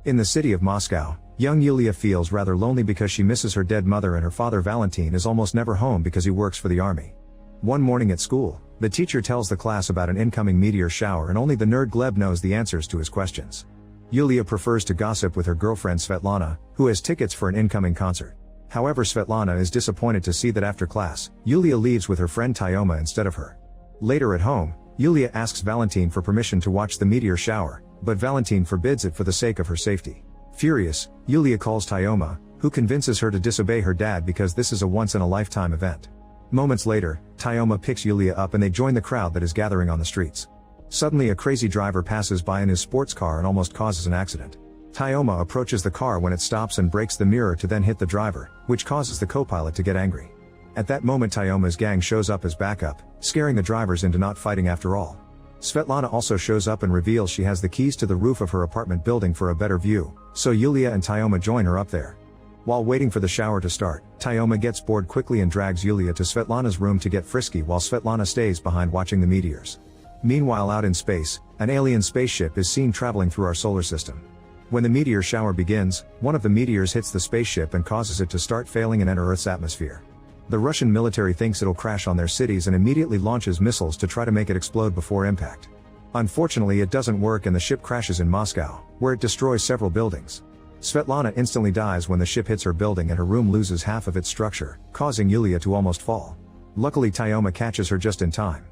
In the city of Moscow, young Yulia feels rather lonely because she misses her dead mother, and her father Valentin is almost never home because he works for the army. One morning at school, the teacher tells the class about an incoming meteor shower, and only the nerd Gleb knows the answers to his questions. Yulia prefers to gossip with her girlfriend Svetlana, who has tickets for an incoming concert. However, Svetlana is disappointed to see that after class, Yulia leaves with her friend Tyoma instead of her. Later at home, Yulia asks Valentin for permission to watch the meteor shower, but Valentin forbids it for the sake of her safety. Furious, Yulia calls Tyoma, who convinces her to disobey her dad because this is a once-in-a-lifetime event. Moments later, Tyoma picks Yulia up and they join the crowd that is gathering on the streets. Suddenly a crazy driver passes by in his sports car and almost causes an accident. Tyoma approaches the car when it stops and breaks the mirror to then hit the driver, which causes the co-pilot to get angry. At that moment Tyoma's gang shows up as backup, scaring the drivers into not fighting after all. Svetlana also shows up and reveals she has the keys to the roof of her apartment building for a better view, so Yulia and Tyoma join her up there. While waiting for the shower to start, Tyoma gets bored quickly and drags Yulia to Svetlana's room to get frisky while Svetlana stays behind watching the meteors. Meanwhile, out in space, an alien spaceship is seen traveling through our solar system. When the meteor shower begins, one of the meteors hits the spaceship and causes it to start failing and enter Earth's atmosphere. The Russian military thinks it'll crash on their cities and immediately launches missiles to try to make it explode before impact. Unfortunately, it doesn't work and the ship crashes in Moscow, where it destroys several buildings. Svetlana instantly dies when the ship hits her building and her room loses half of its structure, causing Yulia to almost fall. Luckily, Tyoma catches her just in time.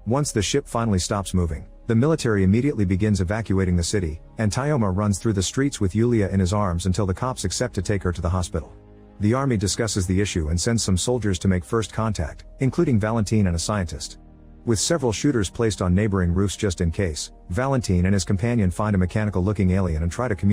Once the ship finally stops moving, the military immediately begins evacuating the city, and Tyoma runs through the streets with Yulia in his arms until the cops accept to take her to the hospital. The army discusses the issue and sends some soldiers to make first contact, including Valentin and a scientist. With several shooters placed on neighboring roofs just in case, Valentin and his companion find a mechanical-looking alien and try to communicate.